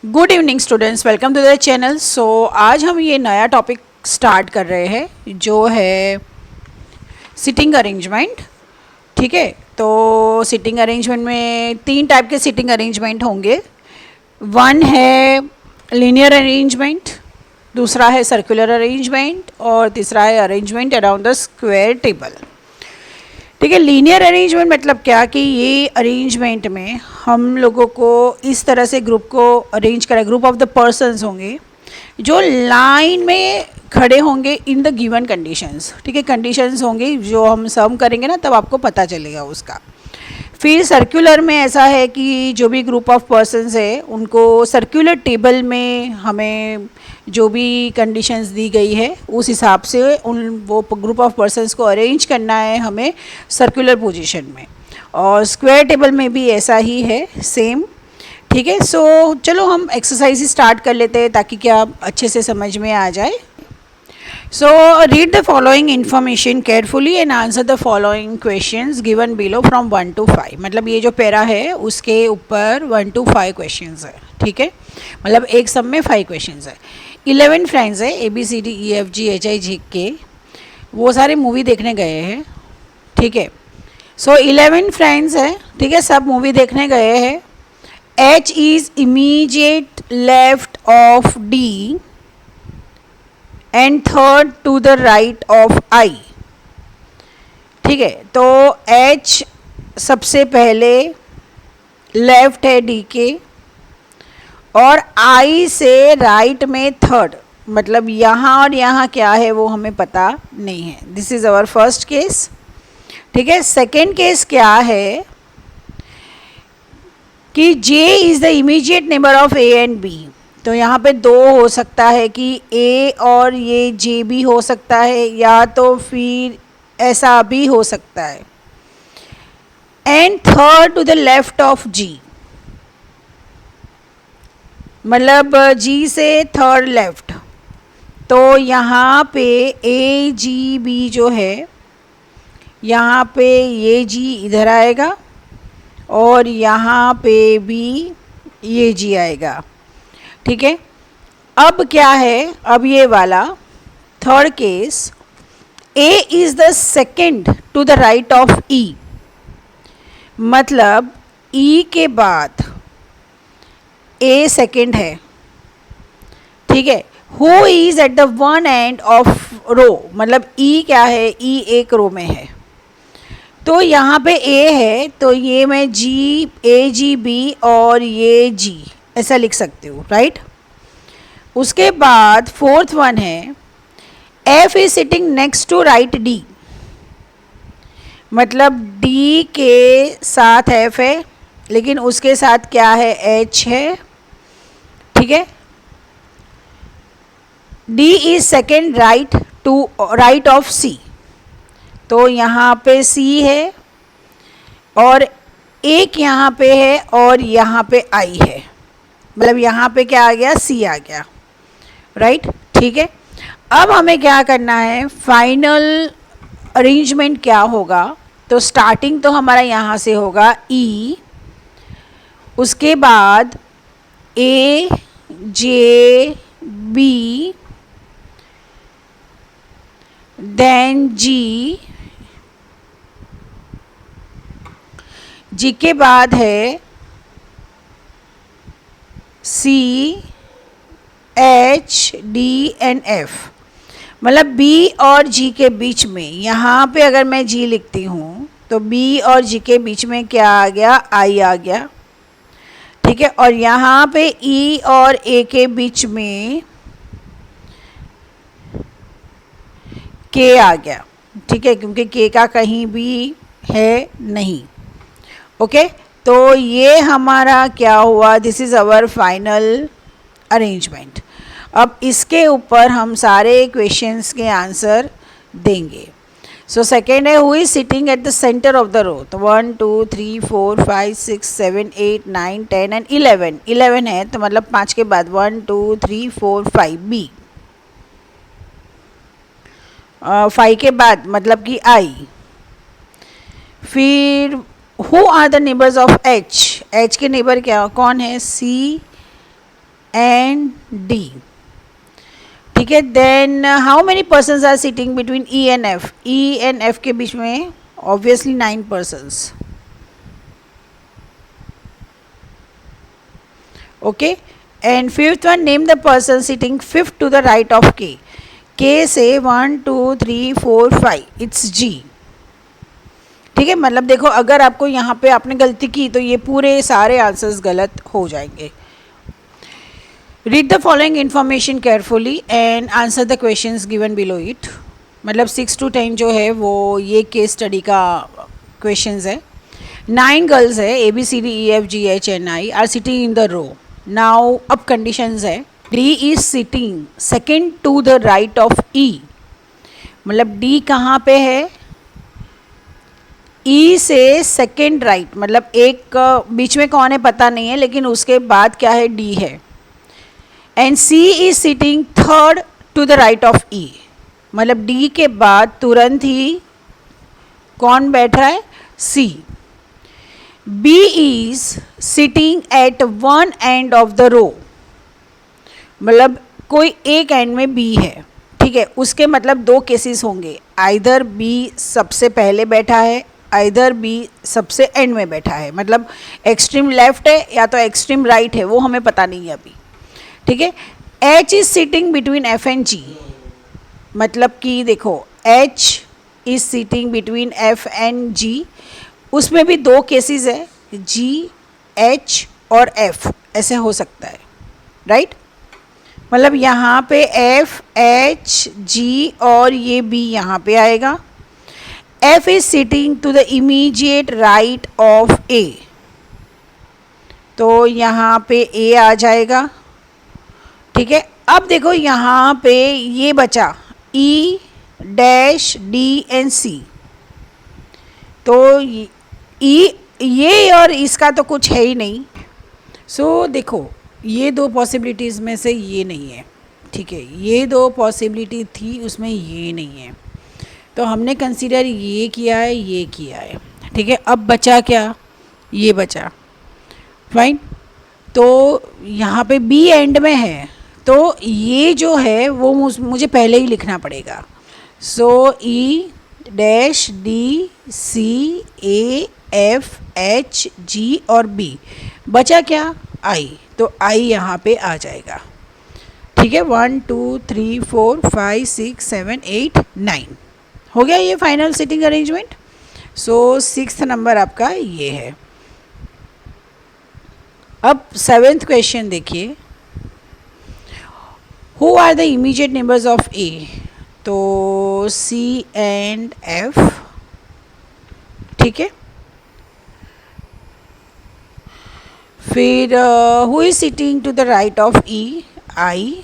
Good evening students, welcome to the channel. So आज हम ये नया टॉपिक स्टार्ट कर रहे हैं जो है सिटिंग अरेंजमेंट। ठीक है, तो सिटिंग अरेंजमेंट में तीन टाइप के सिटिंग अरेंजमेंट होंगे। वन है लीनियर अरेंजमेंट, दूसरा है सर्कुलर अरेंजमेंट और तीसरा है arrangement around the square table. ठीक है, लीनियर अरेंजमेंट मतलब क्या कि ये अरेंजमेंट में हम लोगों को इस तरह से ग्रुप को अरेंज करें, ग्रुप ऑफ द पर्सन्स होंगे जो लाइन में खड़े होंगे इन द गिवन कंडीशंस। ठीक है, कंडीशंस होंगी जो हम सम करेंगे ना तब आपको पता चलेगा उसका। फिर सर्कुलर में ऐसा है कि जो भी ग्रुप ऑफ पर्सन्स है उनको सर्कुलर टेबल में हमें जो भी कंडीशंस दी गई है उस हिसाब से उन वो ग्रुप ऑफ पर्सन्स को अरेंज करना है हमें सर्कुलर पोजीशन में। और स्क्वायर टेबल में भी ऐसा ही है, सेम। ठीक है, सो चलो हम एक्सरसाइज स्टार्ट कर लेते हैं ताकि क्या अच्छे से समझ में आ जाए। So read the following information carefully and answer the following questions given below from 1 to 5। मतलब ये जो पैरा है उसके ऊपर 1 to 5 questions है। ठीक है, मतलब एक सब में 5 questions है। 11 फ्रेंड्स है, ABCDEFGHIJK, वो सारे मूवी देखने गए हैं। ठीक है, सो 11 फ्रेंड्स है। ठीक है, सब मूवी देखने गए हैं। H is immediate left of D and third to the right of I। ठीक है, तो H सबसे पहले लेफ्ट है D के और I से राइट में थर्ड, मतलब यहाँ और यहाँ क्या है वो हमें पता नहीं है। This is our first case. ठीक है, सेकेंड केस क्या है कि J is the immediate neighbour of A and B। तो यहाँ पे दो हो सकता है कि A और ये J भी हो सकता है या तो फिर ऐसा भी हो सकता है। And third to the left of G, मतलब G से थर्ड लेफ्ट। तो यहाँ पे AGB जो है, यहाँ पे ये G इधर आएगा और यहाँ पे भी ये G आएगा। ठीक है, अब क्या है, अब ये वाला third case, A is the second to the right of E, मतलब E के बाद A सेकेंड है। ठीक है, who is at the one end of row, मतलब E क्या है, E एक रो में है। तो यहाँ पे A है तो ये मैं G AGB और ये G ऐसा लिख सकते हो, राइट। उसके बाद फोर्थ वन है F is sitting next to right D, मतलब D के साथ F है लेकिन उसके साथ क्या है, H है। ठीक है, D is second right to right of C, तो यहाँ पे C है और एक यहाँ पे है और यहाँ पे I है, मतलब यहाँ पे क्या आ गया, C आ गया, राइट। ठीक है, अब हमें क्या करना है, फाइनल अरेंजमेंट क्या होगा। तो स्टार्टिंग तो हमारा यहाँ से होगा E, उसके बाद A J B then G के बाद है C H D and F, मतलब B और G के बीच में, यहाँ पे अगर मैं G लिखती हूँ तो B और G के बीच में क्या आ गया, I आ गया। ठीक है, और यहाँ पे E और A के बीच में K आ गया। ठीक है, क्योंकि K का कहीं भी है नहीं। ओके, तो ये हमारा क्या हुआ, this is our final arrangement. अब इसके ऊपर हम सारे क्वेश्चंस के आंसर देंगे। सो सेकेंड है who is sitting at the centre of the row, तो 1 2 3 4 5 6 7 8 9 10 एंड 11। 11 है तो मतलब 5 के बाद 1 2 3 4 5 B। 5 के बाद मतलब कि I। फिर who are the neighbours of H, H के नेबर क्या कौन है, C एंड डी, ठीक है। Then how many persons are sitting between E and F, E and F के बीच में obviously 9 persons, okay. And fifth one, name the person sitting fifth to the right of K, K से 1 2 3 4 5, it's जी, ठीक है। मतलब देखो अगर आपको यहाँ पे आपने गलती की तो ये पूरे सारे आंसर्स गलत हो जाएंगे। Read the following information carefully and answer the questions given below it. मतलब 6 to 10 जो है वो ये केस स्टडी का क्वेश्चंस है। 9 गर्ल्स है, A B C D E F G H and I are sitting in the row. Now अब conditions है, D is sitting second to the right of E, मतलब डी कहाँ पे है, ई से सेकेंड राइट, मतलब एक बीच में कौन है पता नहीं है, लेकिन उसके बाद क्या है, डी है। And C is sitting third to the right of E, मतलब डी के बाद तुरंत ही कौन बैठा है, C. B is sitting at one end of the row, मतलब कोई एक एंड में बी है, ठीक है। उसके मतलब 2 केसेस होंगे, आइदर बी सबसे पहले बैठा है, आइदर बी सबसे एंड में बैठा है, मतलब एक्सट्रीम लेफ्ट है या तो एक्सट्रीम राइट है, वो हमें पता नहीं है अभी, ठीक है। H is sitting between F and G, मतलब कि देखो H is sitting between F and G, उसमें भी 2 केसेस है, जी एच और एफ, ऐसे हो सकता है, राइट। मतलब यहाँ पे एफ एच जी और ये बी यहाँ पे आएगा। F is sitting to the immediate right of A, तो यहाँ पे ए आ जाएगा, ठीक है। अब देखो यहाँ पे ये बचा ई डैश डी एंड सी, तो ई ये और इसका तो कुछ है ही नहीं। सो देखो ये 2 पॉसिबिलिटीज़ में से ये नहीं है, ठीक है। ये 2 पॉसिबिलिटी थी, उसमें ये नहीं है, तो हमने कंसीडर ये किया है, ये किया है, ठीक है। अब बचा क्या, ये बचा, फाइन। तो यहाँ पे बी एंड में है, तो ये जो है वो मुझे पहले ही लिखना पड़ेगा। So E dash D C A F H G और बी, बचा क्या, आई, तो आई यहाँ पे आ जाएगा, ठीक है। 1 2 3 4 5 6 7 8 9 हो गया ये final sitting arrangement. So 6th number आपका ये है। अब 7th क्वेश्चन देखिए, who are the immediate neighbours of A, तो सी एंड एफ, ठीक है। फिर who is sitting to the right of E, I.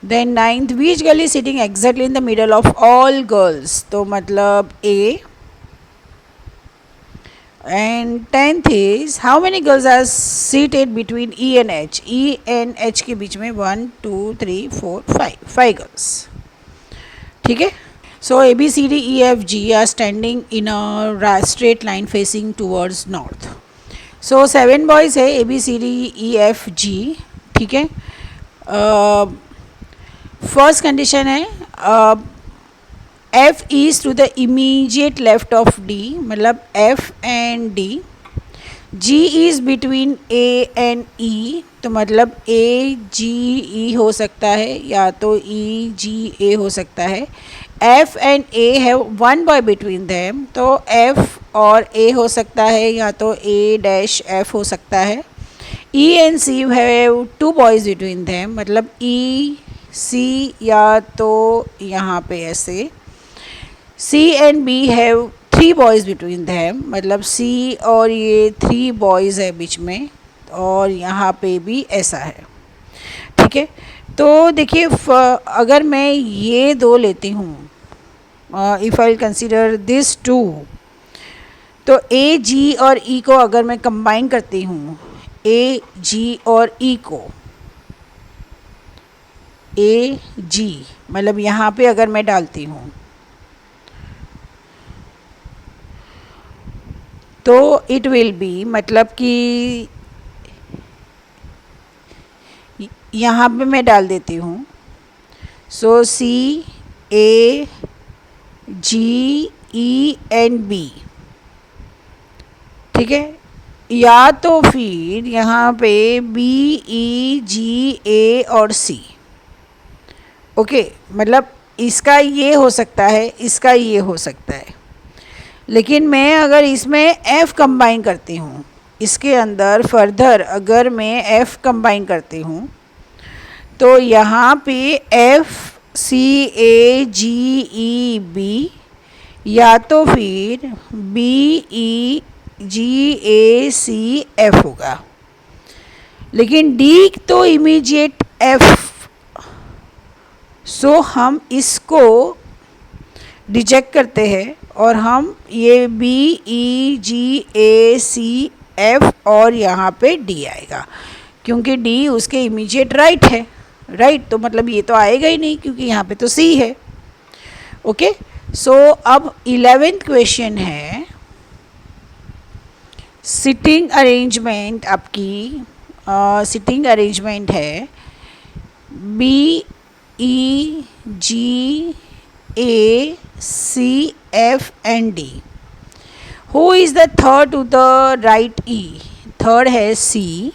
Then 9th, which girl is sitting exactly in the middle of all girls, तो मतलब A. And 10th is how many girls are seated between E and H, E and H के बीच में 1 2 3 4 5 girls, ठीक है। So A B C D E F G are standing in a straight line facing towards north. So 7 boys है, A B C D E F G, ठीक है। First condition है F is to the immediate left of D, मतलब F and D. G is between A and E, तो मतलब ए जी ई हो सकता है या तो ई जी ए हो सकता है। एफ एंड ए है 1 बॉय बिटवीन देम, तो एफ और ए हो सकता है या तो ए डैश एफ हो सकता है। E and C have 2 boys between them, मतलब ई सी या तो यहाँ पे ऐसे। C and B have 3 boys between them, मतलब सी और ये 3 बॉयज़ है बीच में, और यहाँ पे भी ऐसा है, ठीक है। तो देखिए अगर मैं ये 2 लेती हूँ, इफ़ आई कंसीडर दिस 2, तो ए जी और ई को अगर मैं कंबाइन करती हूँ, ए जी और ई को, ए जी मतलब यहाँ पे अगर मैं डालती हूँ तो इट विल बी, मतलब कि यहाँ पे मैं डाल देती हूँ। सो CAGENB, ठीक है, या तो फिर यहाँ पे BEGA और C। ओके, मतलब इसका ये हो सकता है, इसका ये हो सकता है, लेकिन मैं अगर इसमें F कंबाइन करती हूँ, इसके अंदर फर्दर अगर मैं F कंबाइन करती हूँ तो यहाँ पे FCAGEB या तो फिर BEGACF होगा, लेकिन D तो इमीडिएट F, सो हम इसको रिजेक्ट करते हैं और हम ये BEGACF और यहाँ पे D आएगा, क्योंकि D उसके इमीडिएट राइट है, राइट, तो मतलब ये तो आएगा ही नहीं क्योंकि यहाँ पे तो C है। ओके, सो अब 11th क्वेश्चन है, सिटिंग अरेंजमेंट, आपकी सिटिंग अरेंजमेंट है BEGACF and D. Who is the third to the right E? Third है C।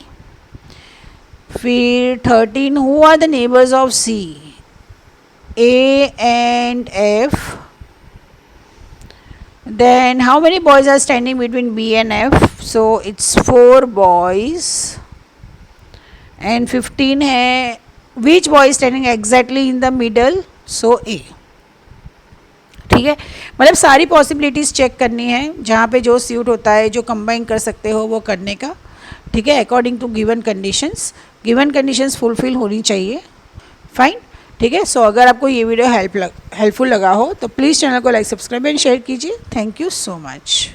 फिर 13, who are the neighbors of C? A and F. Then how many boys are standing between B and F? So it's 4 boys. And 15 है, which boy is standing exactly in the middle? So A। ठीक है, मतलब सारी possibilities check करनी है, जहाँ पे जो सूट होता है, जो कंबाइन कर सकते हो वो करने का, ठीक है, according to given conditions fulfil होनी चाहिए। फाइन, ठीक है। सो अगर आपको ये वीडियो हेल्पफुल लगा हो तो प्लीज़ चैनल को लाइक, सब्सक्राइब एंड शेयर कीजिए। Thank you so much.